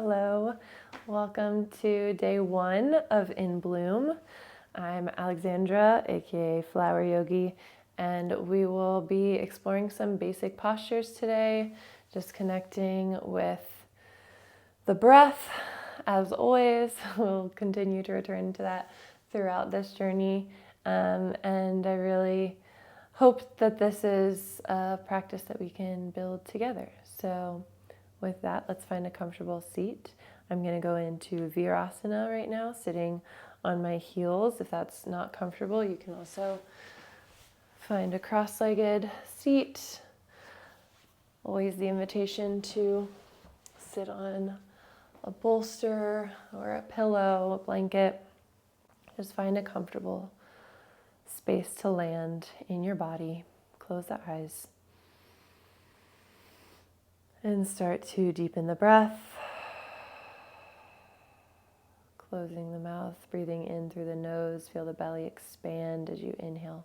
Hello, welcome to day 1 of In Bloom. I'm Alexandra, aka Flower Yogi, and we will be exploring some basic postures today, just connecting with the breath. As always, we'll continue to return to that throughout this journey, and I really hope that this is a practice that we can build together. So with that, let's find a comfortable seat. I'm going to go into Virasana right now, sitting on my heels. If that's not comfortable, you can also find a cross-legged seat. Always the invitation to sit on a bolster or a pillow, a blanket. Just find a comfortable space to land in your body. Close the eyes. And start to deepen the breath. Closing the mouth, breathing in through the nose. Feel the belly expand as you inhale.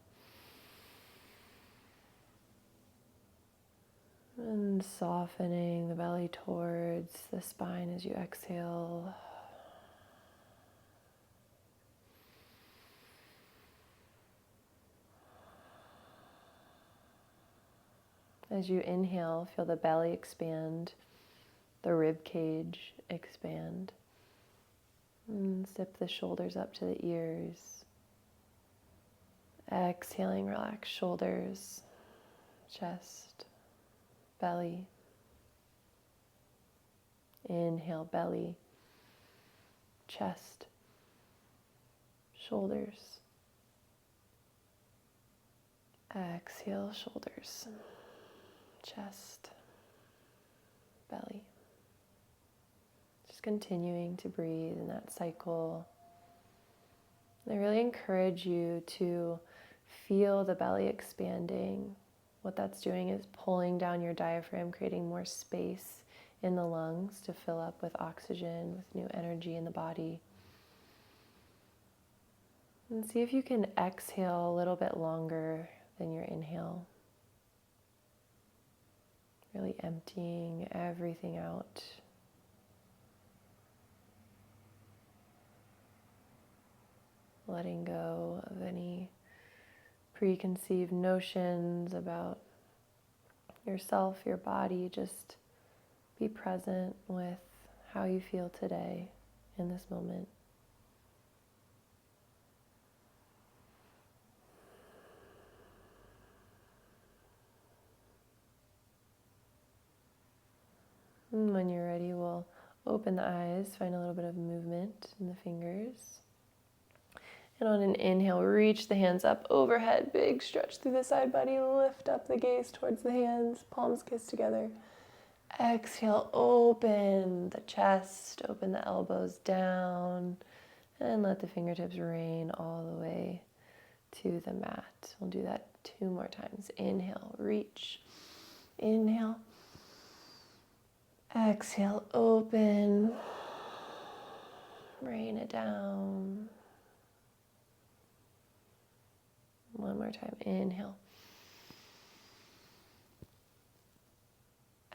And softening the belly towards the spine as you exhale. As you inhale, feel the belly expand, the rib cage expand. And zip the shoulders up to the ears. Exhaling, relax shoulders, chest, belly. Inhale, belly, chest, shoulders. Exhale, shoulders, chest, belly. Just continuing to breathe in that cycle. I really encourage you to feel the belly expanding. What that's doing is pulling down your diaphragm, creating more space in the lungs to fill up with oxygen, with new energy in the body. And see if you can exhale a little bit longer than your inhale. Really emptying everything out. Letting go of any preconceived notions about yourself, your body. Just be present with how you feel today in this moment. And when you're ready, we'll open the eyes, find a little bit of movement in the fingers. And on an inhale, reach the hands up overhead, big stretch through the side body, lift up the gaze towards the hands, palms kiss together. Exhale, open the chest, open the elbows down, and let the fingertips rain all the way to the mat. We'll do that 2 more times. Inhale, reach. Inhale. Exhale, open. Rain it down. 1 more time. Inhale.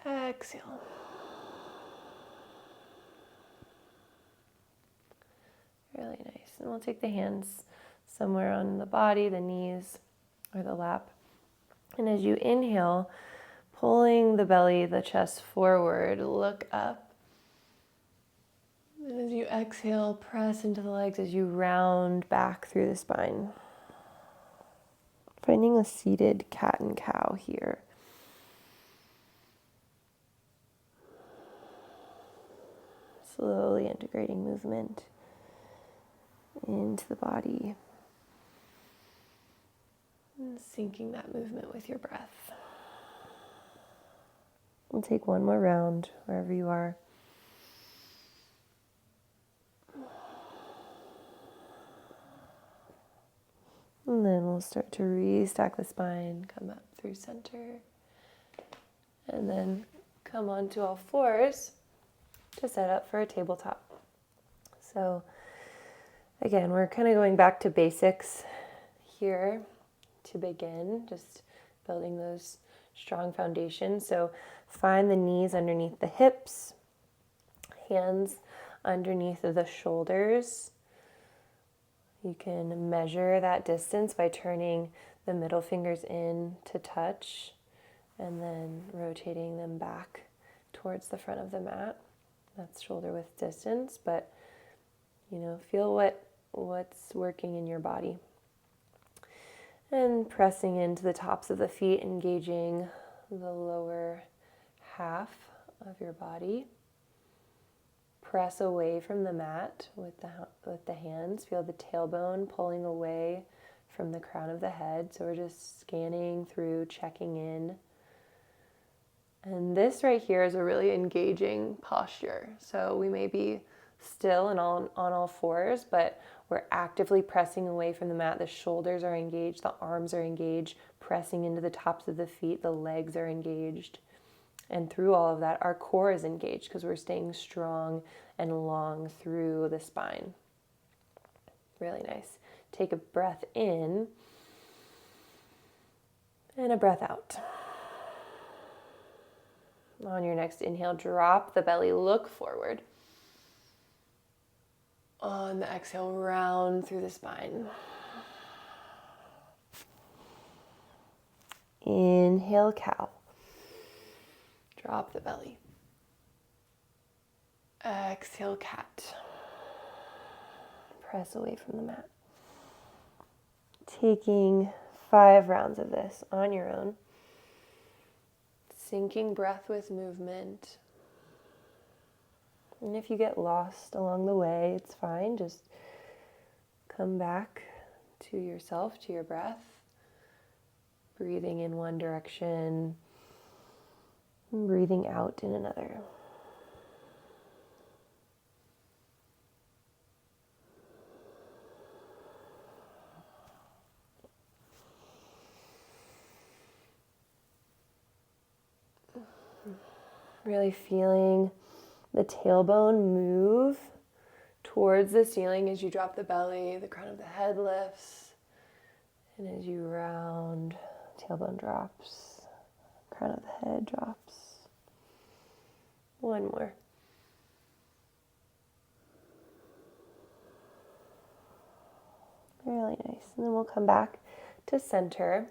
Exhale. Really nice. And we'll take the hands somewhere on the body, the knees, or the lap. And as you inhale, pulling the belly, the chest forward, look up. And as you exhale, press into the legs as you round back through the spine. Finding a seated cat and cow here. Slowly integrating movement into the body. And syncing that movement with your breath. We'll take 1 more round wherever you are. And then we'll start to restack the spine, come up through center, and then come onto all fours to set up for a tabletop. So again, we're kind of going back to basics here to begin, just building those strong foundations. So find the knees underneath the hips, hands underneath of the shoulders. You can measure that distance by turning the middle fingers in to touch and then rotating them back towards the front of the mat. That's shoulder width distance, but feel what's working in your body. And pressing into the tops of the feet, engaging the lower half of your body. Press away from the mat with the hands. Feel the tailbone pulling away from the crown of the head. So we're just scanning through, checking in. And this right here is a really engaging posture. So we may be still and on all fours, but we're actively pressing away from the mat. The shoulders are engaged, the arms are engaged, pressing into the tops of the feet, the legs are engaged. And through all of that, our core is engaged because we're staying strong and long through the spine. Really nice. Take a breath in and a breath out. On your next inhale, drop the belly, look forward. On the exhale, round through the spine. Inhale, cow. Drop the belly. Exhale, cat. Press away from the mat. Taking 5 rounds of this on your own. Syncing breath with movement. And if you get lost along the way, it's fine. Just come back to yourself, to your breath. Breathing in one direction, and breathing out in another. Really feeling the tailbone move towards the ceiling as you drop the belly, the crown of the head lifts, and as you round, tailbone drops, crown of the head drops. One more. Really nice. And then we'll come back to center,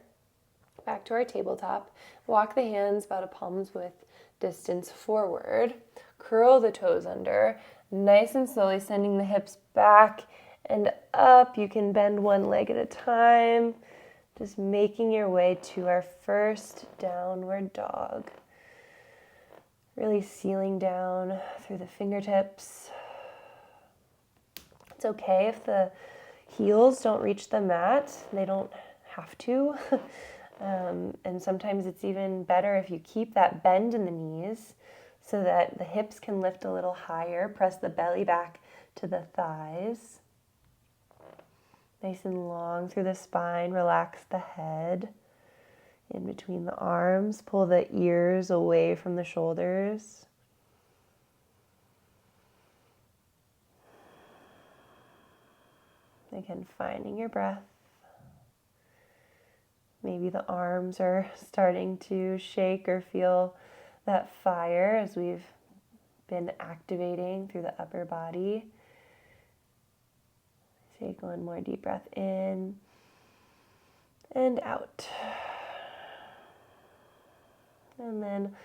back to our tabletop. Walk the hands about a palm's width distance forward. Curl the toes under, nice and slowly sending the hips back and up. You can bend one leg at a time. Just making your way to our first downward dog. Really sealing down through the fingertips. It's okay if the heels don't reach the mat. They don't have to. And sometimes it's even better if you keep that bend in the knees so that the hips can lift a little higher. Press the belly back to the thighs. Nice and long through the spine. Relax the head in between the arms. Pull the ears away from the shoulders. Again, finding your breath. Maybe the arms are starting to shake or feel that fire as we've been activating through the upper body. Take one more deep breath in and out. And then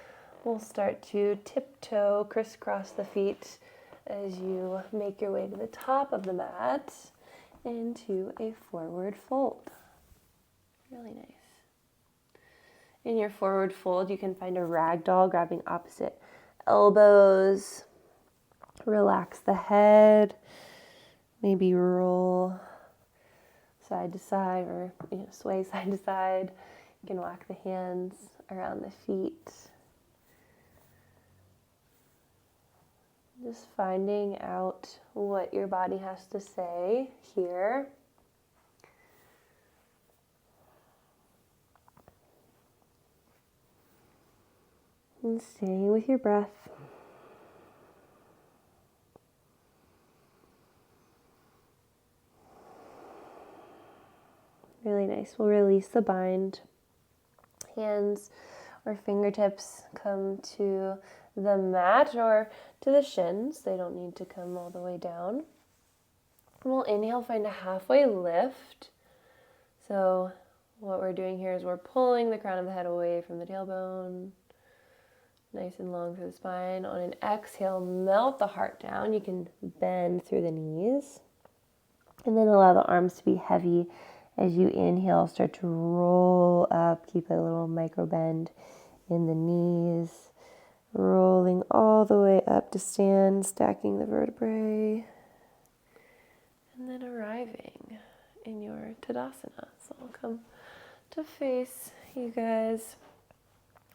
we'll start to tiptoe, crisscross the feet as you make your way to the top of the mat into a forward fold. Really nice. In your forward fold, you can find a ragdoll, grabbing opposite elbows. Relax the head. Maybe roll side to side or sway side to side. You can walk the hands around the feet. Just finding out what your body has to say here. And staying with your breath. Really nice. We'll release the bind. Hands or fingertips come to the mat or to the shins. They don't need to come all the way down. We'll inhale, find a halfway lift. So what we're doing here is we're pulling the crown of the head away from the tailbone, nice and long through the spine. On an exhale, melt the heart down. You can bend through the knees. And then allow the arms to be heavy as you inhale. Start to roll up. Keep a little micro bend in the knees. Rolling all the way up to stand, stacking the vertebrae. And then arriving in your Tadasana. So I'll come to face you guys.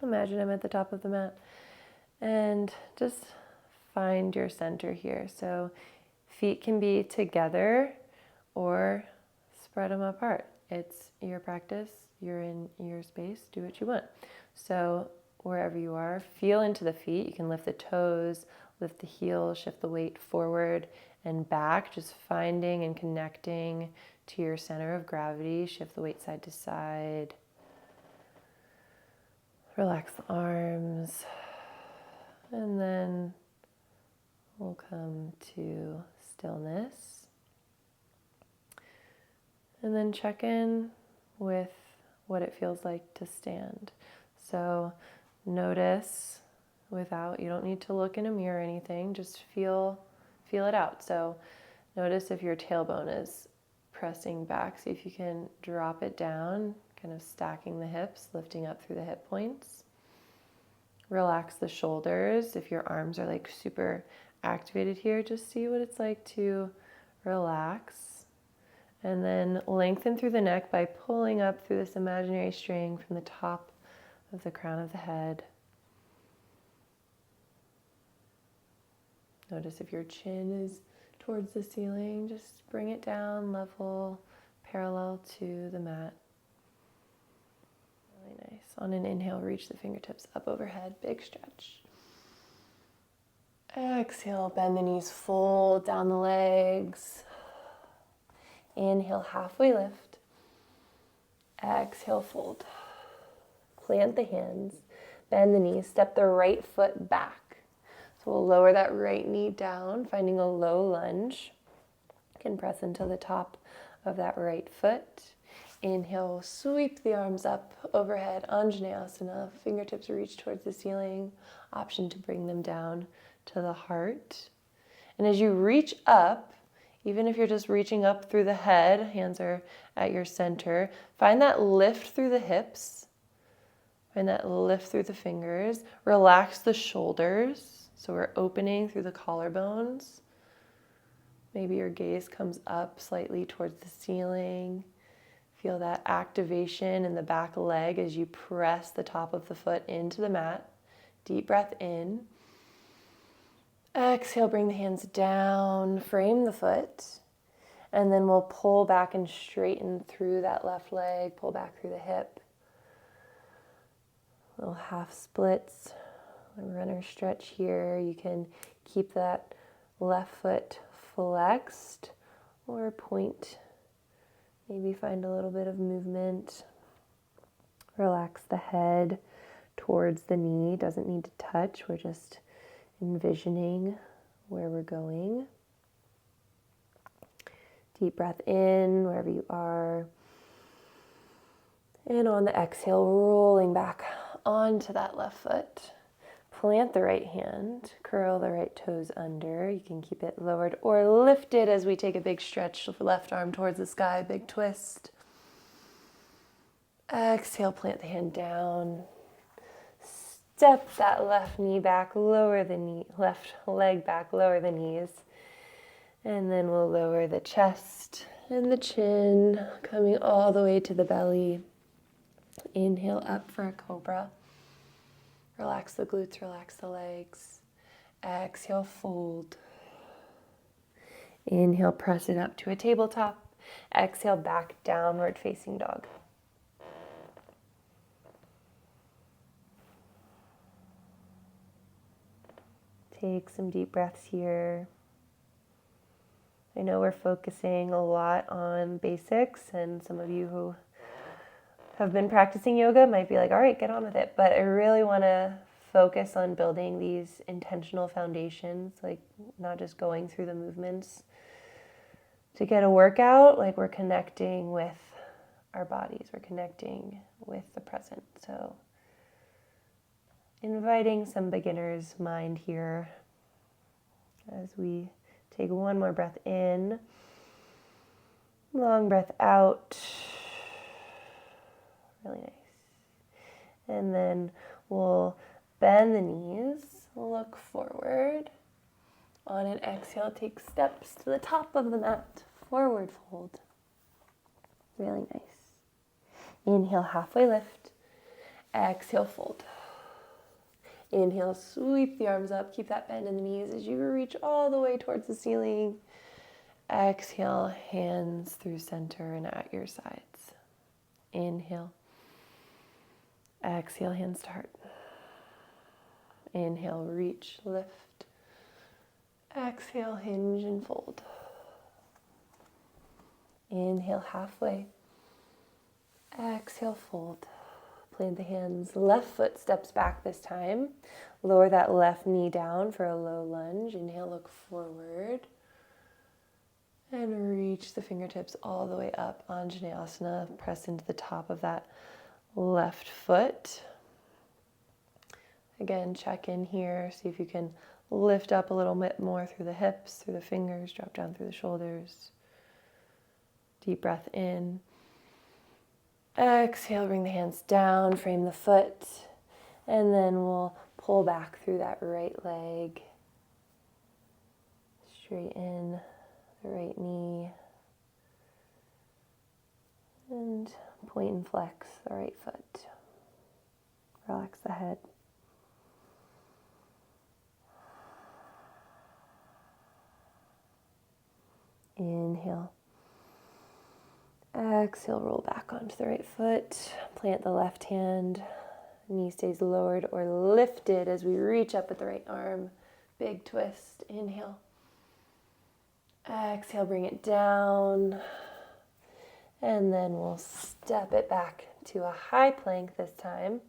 Imagine I'm at the top of the mat. And just find your center here. So feet can be together or spread them apart. It's your practice. You're in your space. Do what you want. So wherever you are, feel into the feet. You can lift the toes, lift the heels, shift the weight forward and back, just finding and connecting to your center of gravity. Shift the weight side to side. Relax the arms. And then we'll come to stillness. And then check in with what it feels like to stand. So notice you don't need to look in a mirror or anything, just feel it out. So notice if your tailbone is pressing back. See if you can drop it down, kind of stacking the hips, lifting up through the hip points. Relax the shoulders. If your arms are like super activated here, just see what it's like to relax. And then lengthen through the neck by pulling up through this imaginary string from the top of the crown of the head. Notice if your chin is towards the ceiling, just bring it down level, parallel to the mat. Really nice. On an inhale, reach the fingertips up overhead, big stretch. Exhale, bend the knees, fold down the legs. Inhale, halfway lift. Exhale, fold. Plant the hands, bend the knees, step the right foot back. So we'll lower that right knee down, finding a low lunge. You can press into the top of that right foot. Inhale, sweep the arms up overhead, Anjaneyasana. Fingertips reach towards the ceiling. Option to bring them down to the heart. And as you reach up, even if you're just reaching up through the head, hands are at your center, find that lift through the hips. Find that lift through the fingers. Relax the shoulders. So we're opening through the collarbones. Maybe your gaze comes up slightly towards the ceiling. Feel that activation in the back leg as you press the top of the foot into the mat. Deep breath in. Exhale, bring the hands down, frame the foot. And then we'll pull back and straighten through that left leg, pull back through the hip. Little half splits, a runner stretch here. You can keep that left foot flexed or point. Maybe find a little bit of movement. Relax the head towards the knee. Doesn't need to touch. We're just envisioning where we're going. Deep breath in wherever you are. And on the exhale, rolling back onto that left foot. Plant the right hand, curl the right toes under. You can keep it lowered or lifted as we take a big stretch, left arm towards the sky, big twist. Exhale, plant the hand down. Step that left knee back, lower the knee, left leg back, lower the knees. And then we'll lower the chest and the chin, coming all the way to the belly. Inhale up for a cobra. Relax the glutes, relax the legs. Exhale, fold. Inhale, press it up to a tabletop. Exhale, back downward facing dog. Take some deep breaths here. I know we're focusing a lot on basics, and some of you who have been practicing yoga might be like, all right, get on with it. But I really want to focus on building these intentional foundations, like not just going through the movements to get a workout, like we're connecting with our bodies, we're connecting with the present. So inviting some beginner's mind here as we take one more breath in, long breath out, really nice. And then we'll bend the knees, look forward. On an exhale, take steps to the top of the mat, forward fold. Really nice. Inhale, halfway lift. Exhale, fold. Inhale, sweep the arms up. Keep that bend in the knees as you reach all the way towards the ceiling. Exhale, hands through center and at your sides. Inhale. Exhale, hands to heart. Inhale, reach, lift. Exhale, hinge and fold. Inhale, halfway. Exhale, fold. Plant the hands, left foot steps back this time. Lower that left knee down for a low lunge. Inhale, look forward. And reach the fingertips all the way up. Anjaneyasana, press into the top of that left foot. Again, check in here, see if you can lift up a little bit more through the hips, through the fingers, drop down through the shoulders. Deep breath in. Exhale, bring the hands down, frame the foot, and then we'll pull back through that right leg. Straighten the right knee. And point and flex the right foot. Relax the head. Inhale. Exhale, roll back onto the right foot. Plant the left hand. Knee stays lowered or lifted as we reach up with the right arm. Big twist. Inhale. Exhale, bring it down. And then we'll step it back to a high plank this time.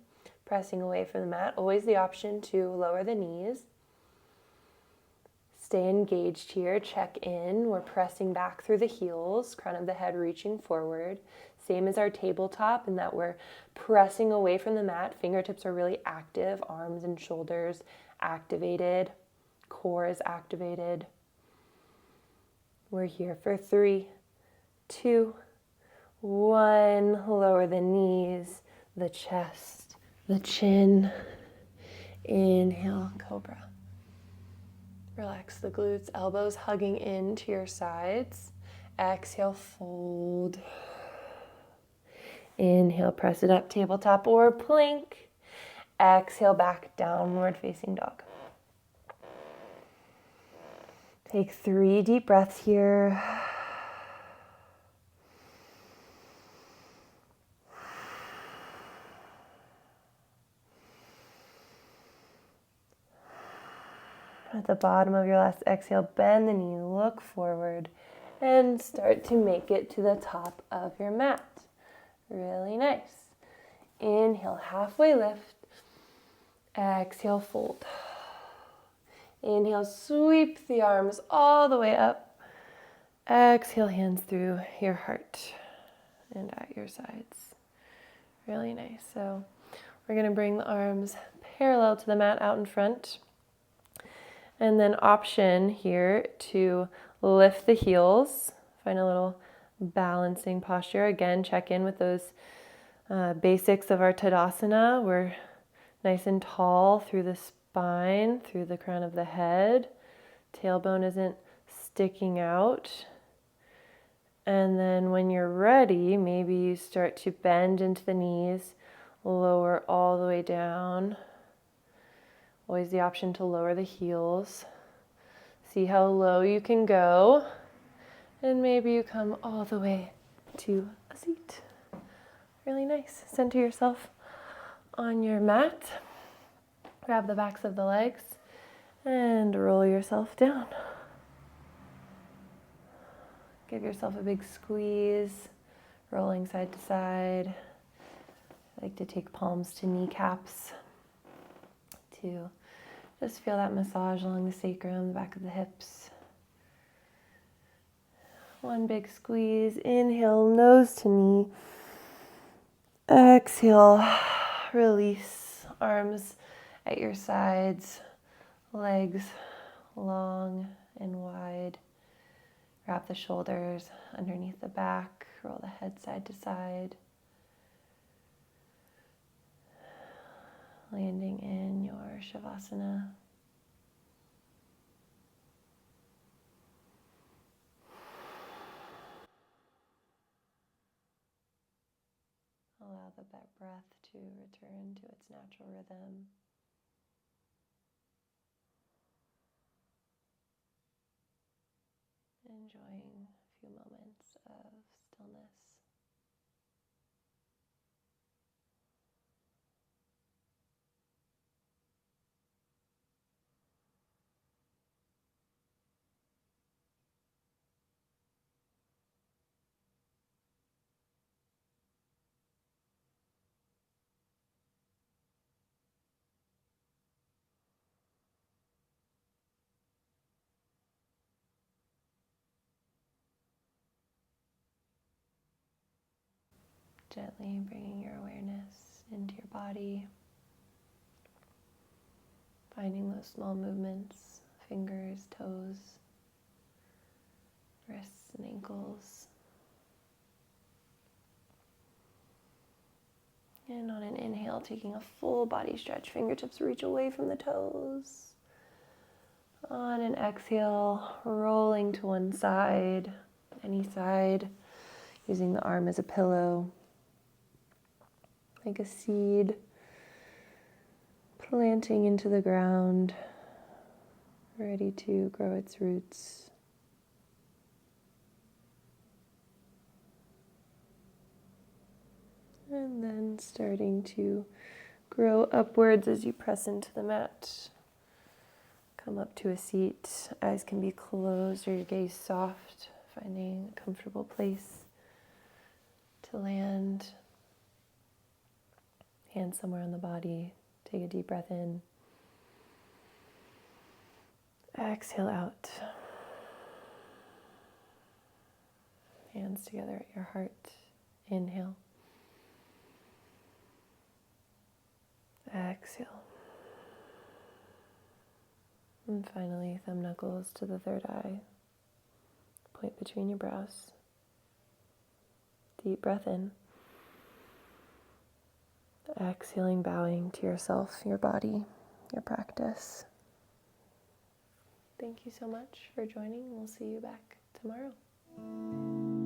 Pressing away from the mat. Always the option to lower the knees. Stay engaged here, check in. We're pressing back through the heels, crown of the head reaching forward. Same as our tabletop in that we're pressing away from the mat. Fingertips are really active, arms and shoulders activated, core is activated. We're here for 3, 2, 1. Lower the knees, the chest, the chin. Inhale, cobra. Relax the glutes, elbows hugging into your sides. Exhale, fold. Inhale, press it up, tabletop or plank. Exhale, back, downward facing dog. Take 3 deep breaths here. At the bottom of your last exhale, bend the knee, look forward, and start to make it to the top of your mat. Really nice. Inhale, halfway lift. Exhale, fold. Inhale, sweep the arms all the way up. Exhale, hands through your heart and at your sides. Really nice. So we're going to bring the arms parallel to the mat out in front. And then option here to lift the heels. Find a little balancing posture. Again, check in with those basics of our Tadasana. We're nice and tall through the spine, through the crown of the head. Tailbone isn't sticking out. And then when you're ready, maybe you start to bend into the knees, lower all the way down. Always the option to lower the heels. See how low you can go. And maybe you come all the way to a seat. Really nice. Center yourself on your mat. Grab the backs of the legs and roll yourself down. Give yourself a big squeeze, rolling side to side. I like to take palms to kneecaps to just feel that massage along the sacrum, the back of the hips. One big squeeze. Inhale, nose to knee. Exhale, release. Arms at your sides, legs long and wide. Wrap the shoulders underneath the back. Roll the head side to side. Landing in your Shavasana. Allow the breath to return to its natural rhythm. Enjoying a few moments of stillness. Gently bringing your awareness into your body, finding those small movements, fingers, toes, wrists and ankles. And on an inhale, taking a full body stretch, fingertips reach away from the toes. On an exhale, rolling to one side, any side, using the arm as a pillow, like a seed planting into the ground, ready to grow its roots. And then starting to grow upwards as you press into the mat. Come up to a seat. Eyes can be closed or your gaze soft, finding a comfortable place to land. Hands somewhere on the body. Take a deep breath in. Exhale out. Hands together at your heart. Inhale. Exhale. And finally, thumb knuckles to the third eye. Point between your brows. Deep breath in. Exhaling, bowing to yourself, your body, your practice. Thank you so much for joining. We'll see you back tomorrow.